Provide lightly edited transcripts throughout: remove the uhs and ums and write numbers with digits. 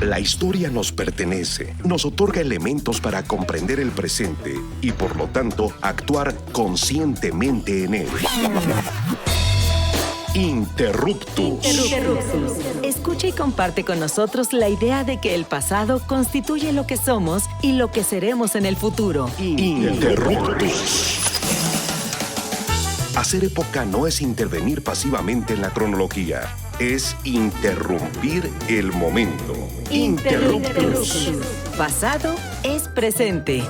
La historia nos pertenece, nos otorga elementos para comprender el presente y, por lo tanto, actuar conscientemente en él. Interruptus. Escucha y comparte con nosotros la idea de que el pasado constituye lo que somos y lo que seremos en el futuro. Interruptus. Hacer época no es intervenir pasivamente en la cronología, es interrumpir el momento. Interruptus. Pasado es presente.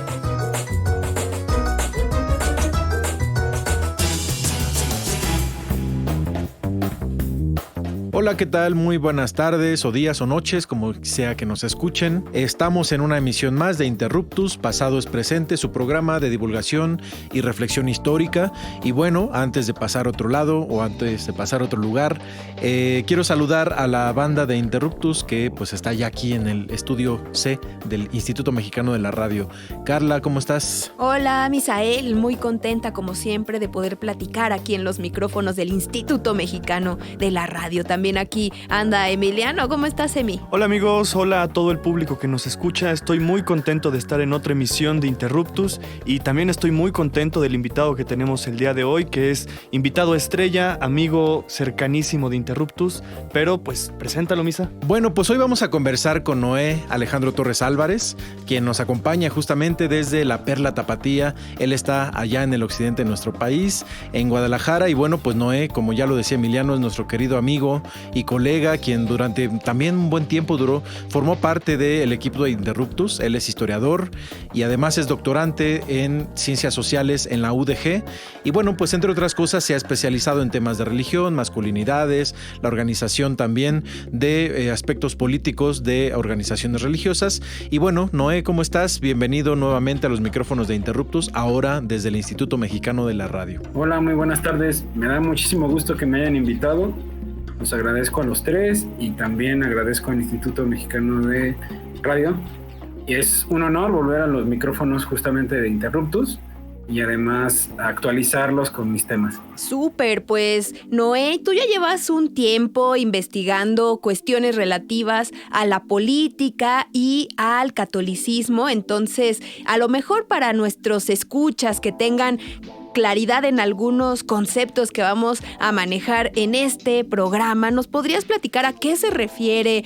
Hola, ¿qué tal? Muy buenas tardes o días o noches, como sea que nos escuchen. Estamos en una emisión más de Interruptus, Pasado es Presente, su programa de divulgación y reflexión histórica. Y bueno, antes de pasar a otro lado o antes de pasar a otro lugar, quiero saludar a la banda de Interruptus que pues está ya aquí en el estudio C del Instituto Mexicano de la Radio. Carla, ¿cómo estás? Hola, Misael, muy contenta como siempre de poder platicar aquí en los micrófonos del Instituto Mexicano de la Radio. También aquí anda Emiliano. ¿Cómo estás, Emi? Hola amigos, hola a todo el público que nos escucha. Estoy muy contento de estar en otra emisión de Interruptus y también estoy muy contento del invitado que tenemos el día de hoy, que es invitado estrella, amigo cercanísimo de Interruptus. Pero pues, preséntalo, Misa. Bueno, pues hoy vamos a conversar con Noé Alejandro Torres Álvarez, quien nos acompaña justamente desde la Perla Tapatía. Él está allá en el occidente de nuestro país, en Guadalajara. Y bueno, pues Noé, como ya lo decía Emiliano, es nuestro querido amigo y colega, quien durante también un buen tiempo formó parte del equipo de Interruptus. Él es historiador y además es doctorante en ciencias sociales en la UDG. Y bueno, pues entre otras cosas se ha especializado en temas de religión, masculinidades, la organización también de aspectos políticos de organizaciones religiosas. Y bueno, Noé, ¿cómo estás? Bienvenido nuevamente a los micrófonos de Interruptus, ahora desde el Instituto Mexicano de la Radio. Hola, muy buenas tardes. Me da muchísimo gusto que me hayan invitado. Los agradezco a los tres y también agradezco al Instituto Mexicano de Radio. Y es un honor volver a los micrófonos justamente de Interruptus y además actualizarlos con mis temas. Súper, pues Noé, tú ya llevas un tiempo investigando cuestiones relativas a la política y al catolicismo, entonces a lo mejor para nuestros escuchas que tengan claridad en algunos conceptos que vamos a manejar en este programa, ¿nos podrías platicar a qué se refiere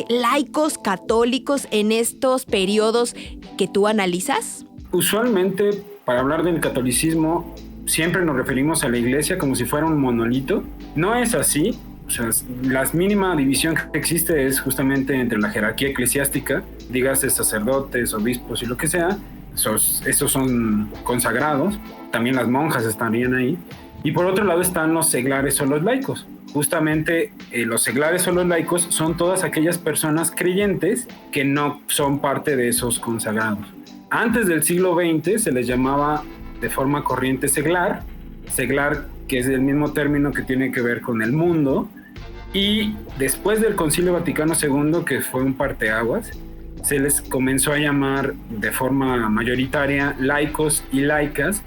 laicos católicos en estos periodos que tú analizas? Usualmente, para hablar del catolicismo, siempre nos referimos a la iglesia como si fuera un monolito. No es así. O sea, la mínima división que existe es justamente entre la jerarquía eclesiástica, dígase sacerdotes, obispos y lo que sea. Esos son consagrados, también las monjas estarían ahí. Y por otro lado están los seglares o los laicos. Justamente los seglares o los laicos son todas aquellas personas creyentes que no son parte de esos consagrados. Antes del siglo XX se les llamaba de forma corriente seglar, que es el mismo término que tiene que ver con el mundo, y después del Concilio Vaticano II, que fue un parteaguas, se les comenzó a llamar de forma mayoritaria laicos y laicas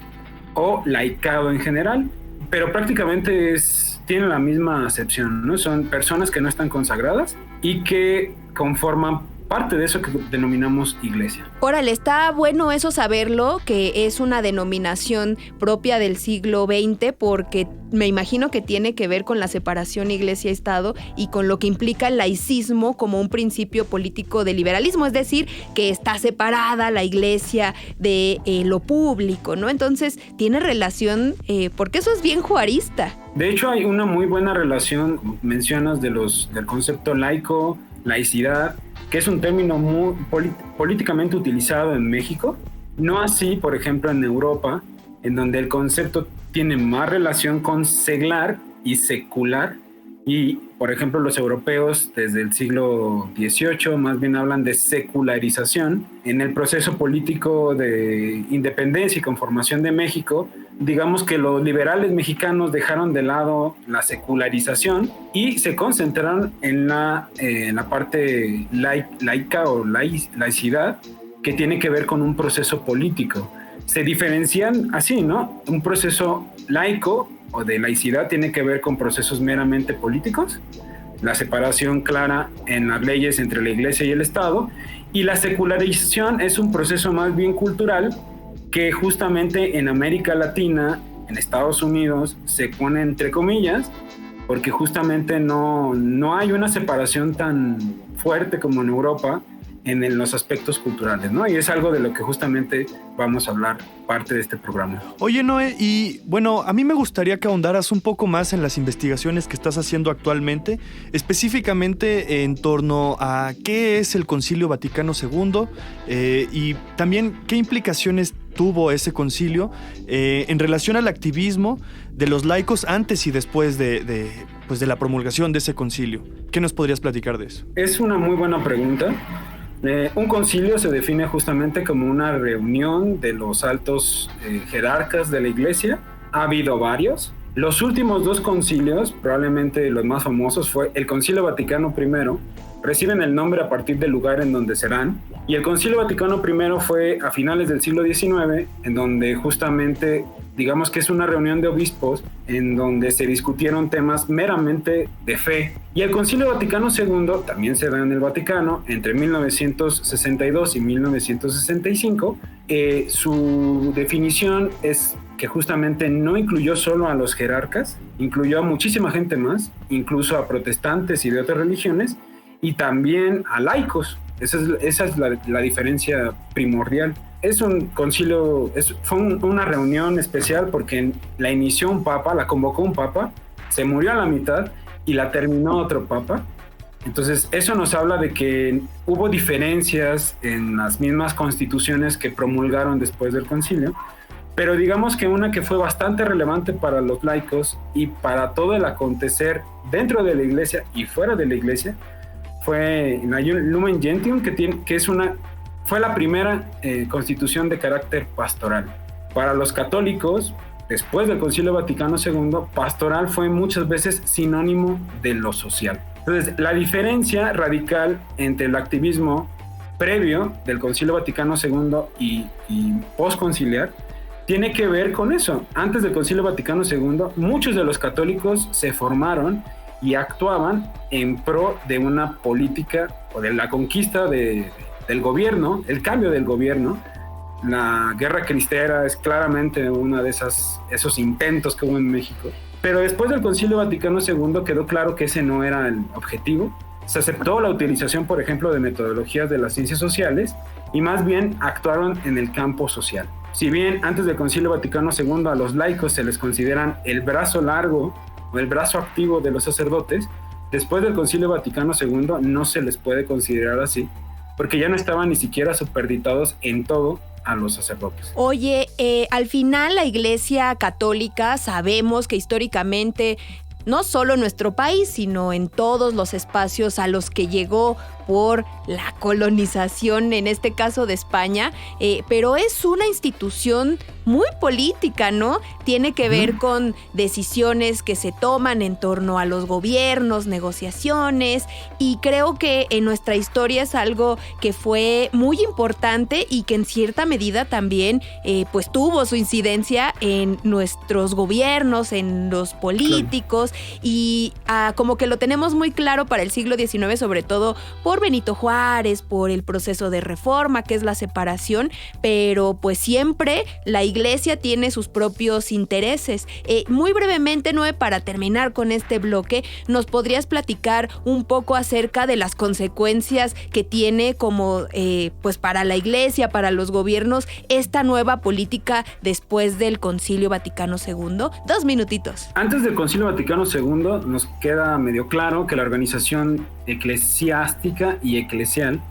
o laicado en general, pero prácticamente tienen la misma acepción, ¿no? Son personas que no están consagradas y que conforman parte de eso que denominamos iglesia. Órale, está bueno eso saberlo, que es una denominación propia del siglo XX, porque me imagino que tiene que ver con la separación iglesia-estado y con lo que implica el laicismo como un principio político del liberalismo, es decir, que está separada la iglesia de lo público, ¿no? Entonces, tiene relación, porque eso es bien juarista. De hecho, hay una muy buena relación, como mencionas, del concepto laico, laicidad, que es un término muy políticamente utilizado en México, no así, por ejemplo, en Europa, en donde el concepto tiene más relación con seglar y secular, y, por ejemplo, los europeos desde el siglo XVIII más bien hablan de secularización. En el proceso político de independencia y conformación de México, digamos que los liberales mexicanos dejaron de lado la secularización y se concentraron en la parte laica o laicidad, que tiene que ver con un proceso político. Se diferencian así, ¿no? Un proceso laico o de laicidad tiene que ver con procesos meramente políticos, la separación clara en las leyes entre la Iglesia y el Estado, y la secularización es un proceso más bien cultural que justamente en América Latina, en Estados Unidos, se pone entre comillas, porque justamente no hay una separación tan fuerte como en Europa en los aspectos culturales, ¿no? Y es algo de lo que justamente vamos a hablar parte de este programa. Oye, Noé, y bueno, a mí me gustaría que ahondaras un poco más en las investigaciones que estás haciendo actualmente, específicamente en torno a qué es el Concilio Vaticano II y también qué implicaciones tuvo ese concilio en relación al activismo de los laicos antes y después de la promulgación de ese concilio. ¿Qué nos podrías platicar de eso? Es una muy buena pregunta. Un concilio se define justamente como una reunión de los altos jerarcas de la Iglesia. Ha habido varios. Los últimos 2 concilios, probablemente los más famosos, fue el Concilio Vaticano I, reciben el nombre a partir del lugar en donde serán, y el Concilio Vaticano I fue a finales del siglo XIX, en donde justamente, digamos que es una reunión de obispos, en donde se discutieron temas meramente de fe. Y el Concilio Vaticano II también se da en el Vaticano entre 1962 y 1965. Su definición es que justamente no incluyó solo a los jerarcas, incluyó a muchísima gente más, incluso a protestantes y de otras religiones, y también a laicos. Esa es la diferencia primordial. Es un concilio, fue una reunión especial porque la inició un papa, la convocó un papa, se murió a la mitad y la terminó otro papa. Entonces eso nos habla de que hubo diferencias en las mismas constituciones que promulgaron después del concilio, pero digamos que una que fue bastante relevante para los laicos y para todo el acontecer dentro de la iglesia y fuera de la iglesia fue la Lumen Gentium, fue la primera constitución de carácter pastoral. Para los católicos, después del Concilio Vaticano II, pastoral fue muchas veces sinónimo de lo social. Entonces, la diferencia radical entre el activismo previo del Concilio Vaticano II y postconciliar tiene que ver con eso. Antes del Concilio Vaticano II, muchos de los católicos se formaron y actuaban en pro de una política o de la conquista del gobierno, el cambio del gobierno. La guerra cristera es claramente uno de esos intentos que hubo en México. Pero después del Concilio Vaticano II quedó claro que ese no era el objetivo. Se aceptó la utilización, por ejemplo, de metodologías de las ciencias sociales y más bien actuaron en el campo social. Si bien antes del Concilio Vaticano II a los laicos se les consideran el brazo largo o el brazo activo de los sacerdotes, después del Concilio Vaticano II no se les puede considerar así, porque ya no estaban ni siquiera superditados en todo a los sacerdotes. Oye, al final la Iglesia Católica sabemos que históricamente no solo en nuestro país, sino en todos los espacios a los que llegó por la colonización, en este caso de España, pero es una institución muy política, ¿no? Tiene que ver con decisiones que se toman en torno a los gobiernos, negociaciones, y creo que en nuestra historia es algo que fue muy importante y que en cierta medida también pues tuvo su incidencia en nuestros gobiernos, en los políticos, claro. Y como que lo tenemos muy claro para el siglo XIX, sobre todo por Benito Juárez, por el proceso de reforma, que es la separación, pero pues siempre la Iglesia tiene sus propios intereses. Muy brevemente, Noé, para terminar con este bloque, ¿nos podrías platicar un poco acerca de las consecuencias que tiene como pues para la Iglesia, para los gobiernos, esta nueva política después del Concilio Vaticano II? 2 minutitos. Antes del Concilio Vaticano II nos queda medio claro que la organización eclesiástica y eclesial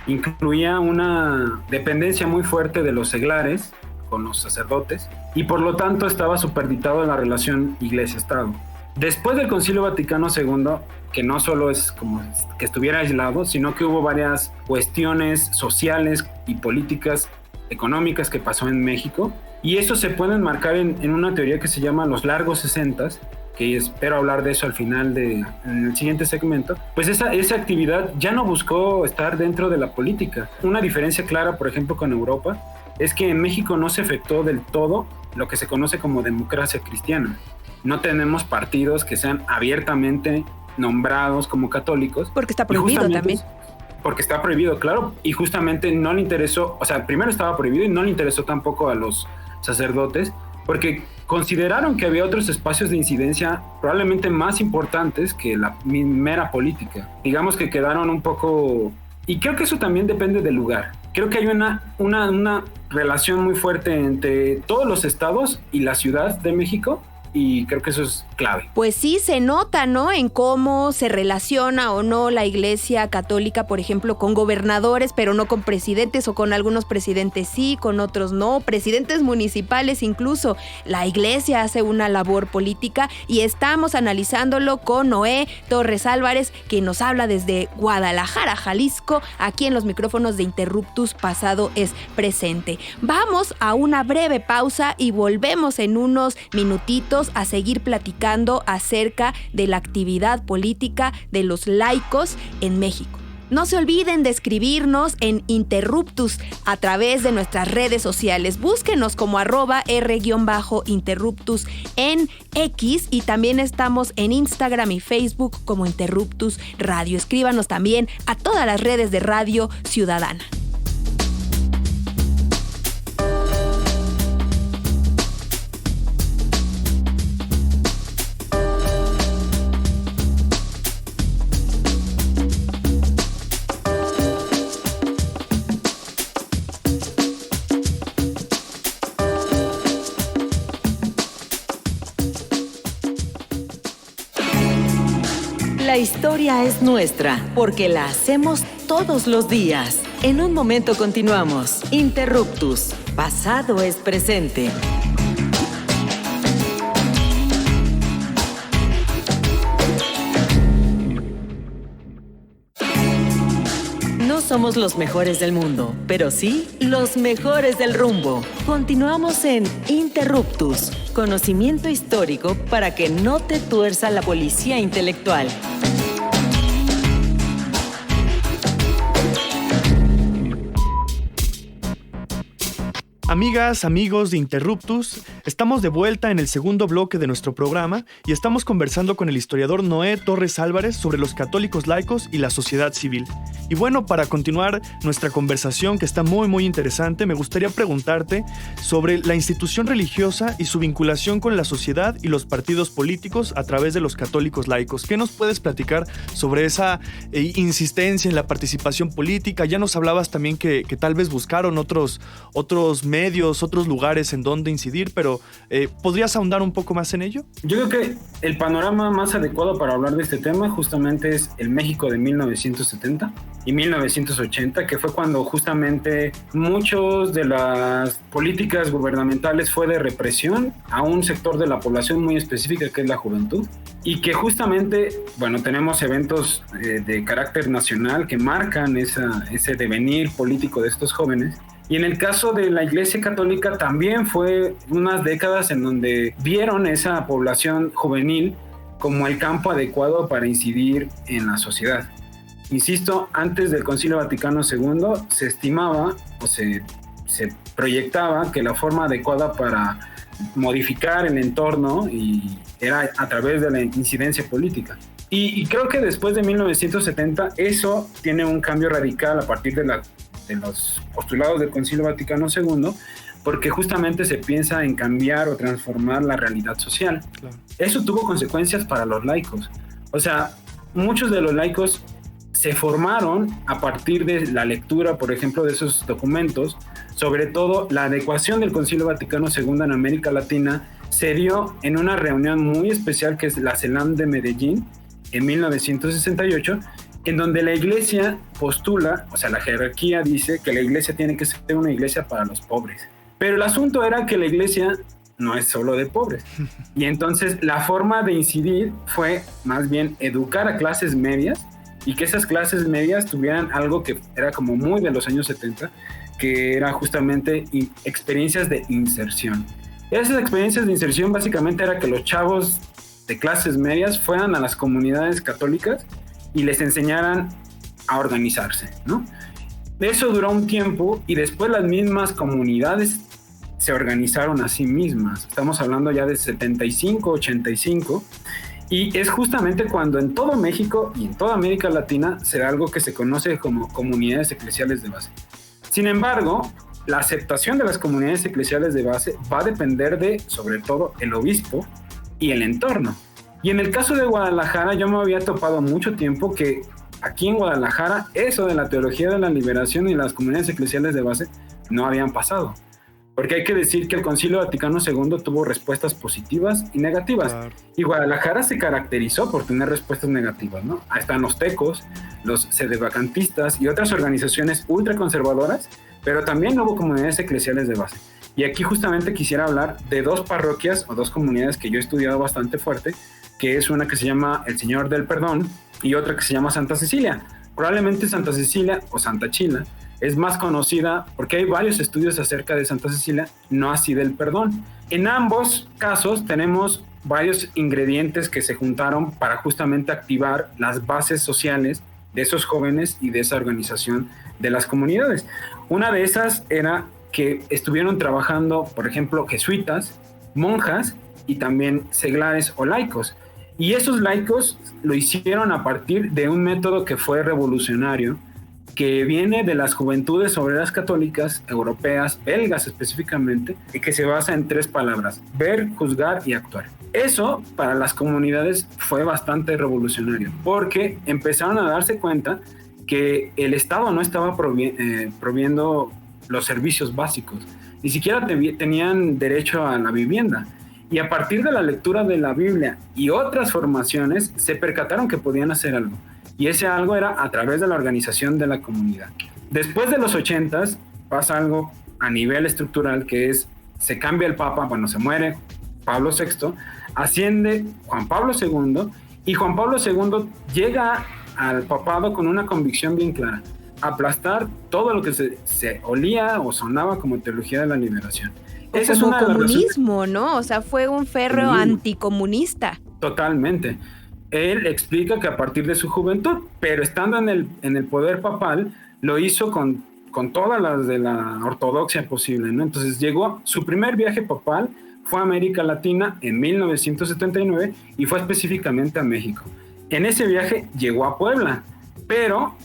incluía una dependencia muy fuerte de los seglares con los sacerdotes y por lo tanto estaba superditado en la relación iglesia-estado. Después del Concilio Vaticano II, que no solo es como que estuviera aislado, sino que hubo varias cuestiones sociales y políticas económicas que pasó en México, y eso se puede enmarcar en una teoría que se llama los largos 60s, que espero hablar de eso al final en el siguiente segmento. Pues esa actividad ya no buscó estar dentro de la política. Una diferencia clara, por ejemplo, con Europa, es que en México no se efectuó del todo lo que se conoce como democracia cristiana. No tenemos partidos que sean abiertamente nombrados como católicos. Porque está prohibido también. Porque está prohibido, claro, y justamente no le interesó, o sea, primero estaba prohibido y no le interesó tampoco a los sacerdotes, porque consideraron que había otros espacios de incidencia probablemente más importantes que la mera política. Digamos que quedaron un poco... Y creo que eso también depende del lugar. Creo que hay una relación muy fuerte entre todos los estados y la Ciudad de México, y creo que eso es clave. Pues sí, se nota, ¿no? En cómo se relaciona o no la Iglesia Católica, por ejemplo, con gobernadores, pero no con presidentes, o con algunos presidentes sí, con otros no, presidentes municipales incluso. La Iglesia hace una labor política y estamos analizándolo con Noé Torres Álvarez, que nos habla desde Guadalajara, Jalisco, aquí en los micrófonos de Interruptus, pasado es presente. Vamos a una breve pausa y volvemos en unos minutitos a seguir platicando acerca de la actividad política de los laicos en México. No se olviden de escribirnos en Interruptus a través de nuestras redes sociales. Búsquenos como @R_Interruptus en X, y también estamos en Instagram y Facebook como Interruptus Radio. Escríbanos también a todas las redes de Radio Ciudadana. La historia es nuestra, porque la hacemos todos los días. En un momento continuamos. Interruptus. Pasado es presente. No somos los mejores del mundo, pero sí los mejores del rumbo. Continuamos en Interruptus. Conocimiento histórico para que no te tuerza la policía intelectual. Amigas, amigos de Interruptus, estamos de vuelta en el segundo bloque de nuestro programa y estamos conversando con el historiador Noé Torres Álvarez sobre los católicos laicos y la sociedad civil. Y bueno, para continuar nuestra conversación, que está muy interesante, me gustaría preguntarte sobre la institución religiosa y su vinculación con la sociedad y los partidos políticos a través de los católicos laicos. ¿Qué nos puedes platicar sobre esa insistencia en la participación política? Ya nos hablabas también que tal vez buscaron otros medios, otros lugares en donde incidir, pero ¿podrías ahondar un poco más en ello? Yo creo que el panorama más adecuado para hablar de este tema justamente es el México de 1970 y 1980, que fue cuando justamente muchos de las políticas gubernamentales fue de represión a un sector de la población muy específica, que es la juventud, y que justamente, bueno, tenemos eventos de carácter nacional que marcan ese devenir político de estos jóvenes. Y en el caso de la Iglesia Católica también fue unas décadas en donde vieron esa población juvenil como el campo adecuado para incidir en la sociedad. Insisto, antes del Concilio Vaticano II se estimaba o se proyectaba que la forma adecuada para modificar el entorno era a través de la incidencia política. Y creo que después de 1970 eso tiene un cambio radical a partir de los postulados del Concilio Vaticano II, porque justamente se piensa en cambiar o transformar la realidad social. Claro. Eso tuvo consecuencias para los laicos. O sea, muchos de los laicos se formaron a partir de la lectura, por ejemplo, de esos documentos. Sobre todo, la adecuación del Concilio Vaticano II en América Latina se dio en una reunión muy especial que es la CELAM de Medellín en 1968, en donde la iglesia postula, o sea, la jerarquía dice que la iglesia tiene que ser una iglesia para los pobres. Pero el asunto era que la iglesia no es solo de pobres. Y entonces la forma de incidir fue más bien educar a clases medias, y que esas clases medias tuvieran algo que era como muy de los años 70, que era justamente experiencias de inserción. Esas experiencias de inserción básicamente era que los chavos de clases medias fueran a las comunidades católicas y les enseñaran a organizarse, ¿no? Eso duró un tiempo y después las mismas comunidades se organizaron a sí mismas. Estamos hablando ya de 75, 85, Y es justamente cuando en todo México y en toda América Latina se da algo que se conoce como comunidades eclesiales de base. Sin embargo, la aceptación de las comunidades eclesiales de base va a depender de, sobre todo, el obispo y el entorno. Y en el caso de Guadalajara, yo me había topado mucho tiempo que aquí en Guadalajara, eso de la teología de la liberación y las comunidades eclesiales de base no habían pasado. Porque hay que decir que el Concilio Vaticano II tuvo respuestas positivas y negativas. Claro. Y Guadalajara se caracterizó por tener respuestas negativas, ¿no? Ahí están los tecos, los sedevacantistas y otras organizaciones ultraconservadoras, pero también hubo comunidades eclesiales de base. Y aquí justamente quisiera hablar de dos parroquias o dos comunidades que yo he estudiado bastante fuerte, que es una que se llama El Señor del Perdón y otra que se llama Santa Cecilia. Probablemente Santa Cecilia o Santa Chila es más conocida porque hay varios estudios acerca de Santa Cecilia, no así del perdón. En ambos casos tenemos varios ingredientes que se juntaron para justamente activar las bases sociales de esos jóvenes y de esa organización de las comunidades. Una de esas era que estuvieron trabajando, por ejemplo, jesuitas, monjas y también seglares o laicos. Y esos laicos lo hicieron a partir de un método que fue revolucionario, que viene de las Juventudes Obreras Católicas Europeas, belgas específicamente, y que se basa en 3 palabras: ver, juzgar y actuar. Eso para las comunidades fue bastante revolucionario, porque empezaron a darse cuenta que el Estado no estaba proviendo los servicios básicos, ni siquiera tenían derecho a la vivienda. Y a partir de la lectura de la Biblia y otras formaciones, se percataron que podían hacer algo. Y ese algo era a través de la organización de la comunidad. Después de los 80s pasa algo a nivel estructural, que es, se cambia el Papa cuando se muere Pablo VI, asciende Juan Pablo II, y Juan Pablo II llega al papado con una convicción bien clara: aplastar todo lo que se olía o sonaba como teología de la liberación. Esa es una comunismo, ¿no? O sea, fue un férreo anticomunista. Totalmente. Él explica que a partir de su juventud, pero estando en el poder papal, lo hizo con todas las de la ortodoxia posible, ¿no? Entonces llegó, su primer viaje papal fue a América Latina en 1979 y fue específicamente a México. En ese viaje llegó a Puebla, pero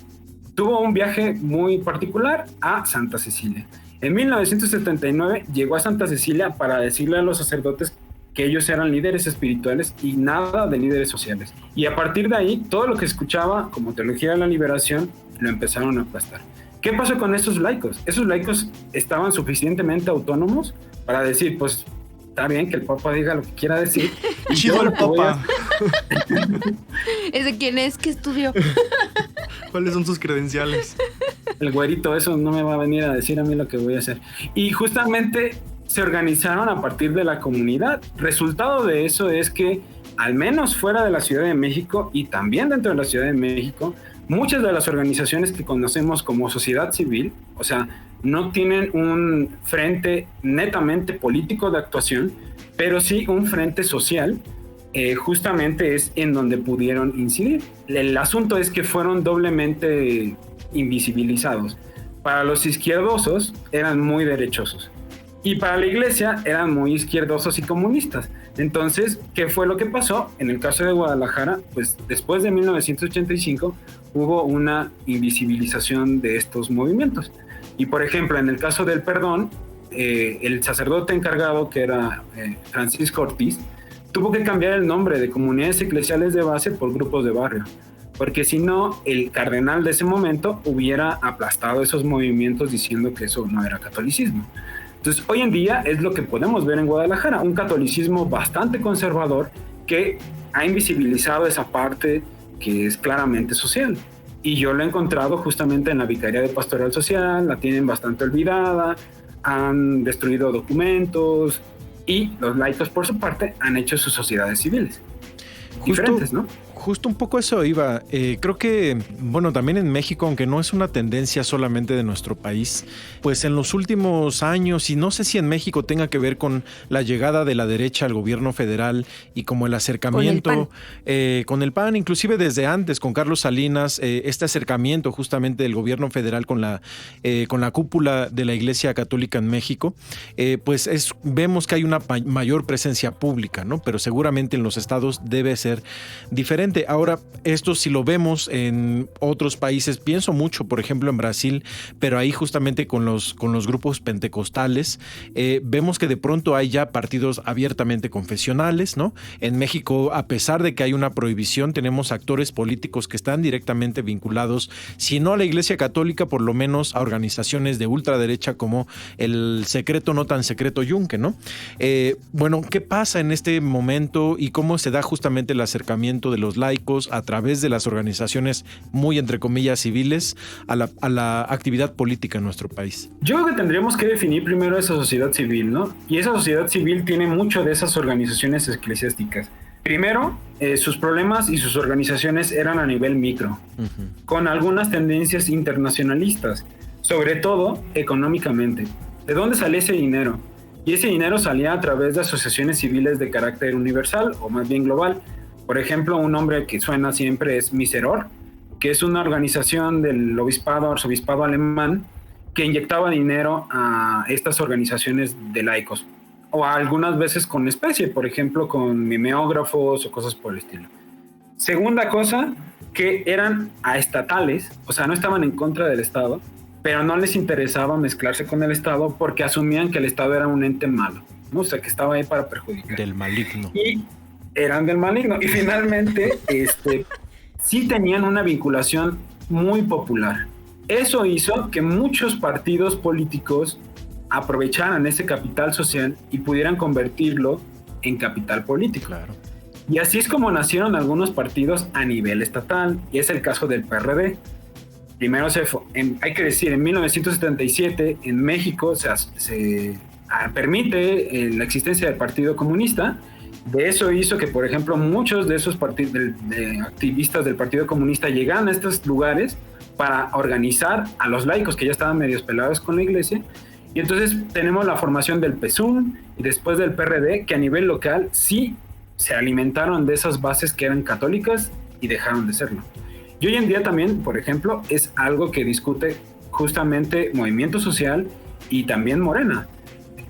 tuvo un viaje muy particular a Santa Cecilia. En 1979 llegó a Santa Cecilia para decirle a los sacerdotes que ellos eran líderes espirituales y nada de líderes sociales. Y a partir de ahí, todo lo que escuchaba como teología de la liberación lo empezaron a aplastar. ¿Qué pasó con estos laicos? Esos laicos estaban suficientemente autónomos para decir, pues, está bien que el Papa diga lo que quiera decir. Chido el Papa. ¿Ese quién es? ¿Qué estudió? ¿Cuáles son sus credenciales? El güerito, eso no me va a venir a decir a mí lo que voy a hacer. Y justamente se organizaron a partir de la comunidad. Resultado de eso es que, al menos fuera de la Ciudad de México y también dentro de la Ciudad de México, muchas de las organizaciones que conocemos como sociedad civil, o sea, no tienen un frente netamente político de actuación, pero sí un frente social, justamente es en donde pudieron incidir. El asunto es que fueron doblemente invisibilizados. Para los izquierdosos eran muy derechosos y para la iglesia eran muy izquierdosos y comunistas. Entonces, ¿qué fue lo que pasó? En el caso de Guadalajara, pues después de 1985 hubo una invisibilización de estos movimientos. Y por ejemplo, en el caso del perdón, el sacerdote encargado, que era Francisco Ortiz, tuvo que cambiar el nombre de comunidades eclesiales de base por grupos de barrio, porque si no, el cardenal de ese momento hubiera aplastado esos movimientos diciendo que eso no era catolicismo. Entonces, hoy en día es lo que podemos ver en Guadalajara, un catolicismo bastante conservador que ha invisibilizado esa parte que es claramente social. Y yo lo he encontrado justamente en la Vicaría de Pastoral Social, la tienen bastante olvidada, han destruido documentos y los laicos, por su parte, han hecho sus sociedades civiles. Diferentes, ¿no? Justo un poco eso iba. Creo que, bueno, también en México, aunque no es una tendencia solamente de nuestro país, pues en los últimos años, y no sé si en México tenga que ver con la llegada de la derecha al gobierno federal y como el acercamiento con el PAN, inclusive desde antes, con Carlos Salinas, este acercamiento justamente del gobierno federal con la cúpula de la Iglesia Católica en México, pues vemos que hay una mayor presencia pública, ¿no? Pero seguramente en los estados debe ser diferente. Ahora, esto si lo vemos en otros países, pienso mucho, por ejemplo, en Brasil, pero ahí justamente con los grupos pentecostales, vemos que de pronto hay ya partidos abiertamente confesionales, ¿no? En México, a pesar de que hay una prohibición, tenemos actores políticos que están directamente vinculados, si no a la Iglesia Católica, por lo menos a organizaciones de ultraderecha como el secreto no tan secreto Yunque, ¿no? Bueno, ¿qué pasa en este momento y cómo se da justamente el acercamiento de los laicos a través de las organizaciones muy entre comillas civiles a la actividad política en nuestro país? Yo creo que tendríamos que definir primero esa sociedad civil, ¿no? Y esa sociedad civil tiene mucho de esas organizaciones eclesiásticas. Primero, sus problemas y sus organizaciones eran a nivel micro, con algunas tendencias internacionalistas, sobre todo económicamente. ¿De dónde salía ese dinero? Y ese dinero salía a través de asociaciones civiles de carácter universal o más bien global. Por ejemplo, un nombre que suena siempre es Miseror, que es una organización del arzobispado alemán que inyectaba dinero a estas organizaciones de laicos, o algunas veces con especie, por ejemplo, con mimeógrafos o cosas por el estilo. Segunda cosa, que eran aestatales, o sea, no estaban en contra del Estado, pero no les interesaba mezclarse con el Estado porque asumían que el Estado era un ente malo, ¿no? O sea, que estaba ahí para perjudicar. Del maligno. Y eran del maligno. Y finalmente, sí tenían una vinculación muy popular. Eso hizo que muchos partidos políticos aprovecharan ese capital social y pudieran convertirlo en capital político. Claro. Y así es como nacieron algunos partidos a nivel estatal, y es el caso del PRD. Primero hay que decir, en 1977 en México se permite la existencia del Partido Comunista. De eso hizo que, por ejemplo, muchos de esos activistas del Partido Comunista llegaran a estos lugares para organizar a los laicos que ya estaban medio pelados con la iglesia. Y entonces tenemos la formación del PSUN y después del PRD, que a nivel local sí se alimentaron de esas bases que eran católicas y dejaron de serlo. Y hoy en día también, por ejemplo, es algo que discute justamente Movimiento Social y también Morena.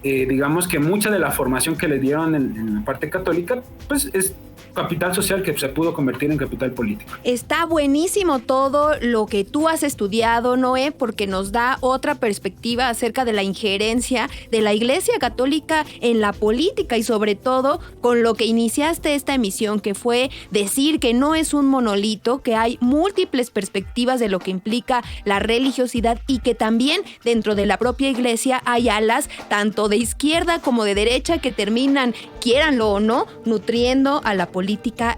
Digamos que mucha de la formación que le dieron en la parte católica, pues es capital social que se pudo convertir en capital político. Está buenísimo todo lo que tú has estudiado, Noé, porque nos da otra perspectiva acerca de la injerencia de la Iglesia Católica en la política y sobre todo con lo que iniciaste esta emisión, que fue decir que no es un monolito, que hay múltiples perspectivas de lo que implica la religiosidad y que también dentro de la propia Iglesia hay alas tanto de izquierda como de derecha que terminan, quiéranlo o no, nutriendo a la política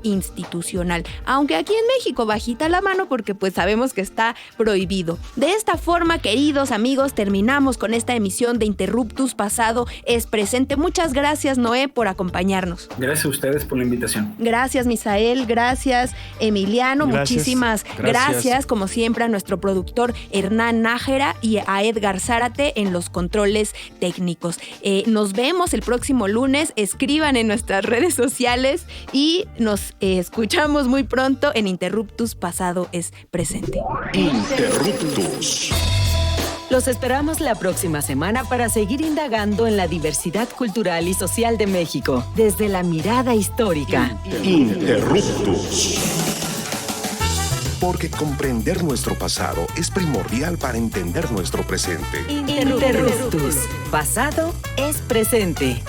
institucional. Aunque aquí en México bajita la mano porque pues sabemos que está prohibido. De esta forma, queridos amigos, terminamos con esta emisión de Interruptus Pasado es Presente. Muchas gracias, Noé, por acompañarnos. Gracias a ustedes por la invitación. Gracias, Misael. Gracias, Emiliano. Gracias. Muchísimas gracias, como siempre, a nuestro productor Hernán Nájera y a Edgar Zárate en los controles técnicos. Nos vemos el próximo lunes. Escriban en nuestras redes sociales y nos escuchamos muy pronto en Interruptus Pasado es Presente. Interruptus. Los esperamos la próxima semana para seguir indagando en la diversidad cultural y social de México desde la mirada histórica. Interruptus. Porque comprender nuestro pasado es primordial para entender nuestro presente. Interruptus. Pasado es presente.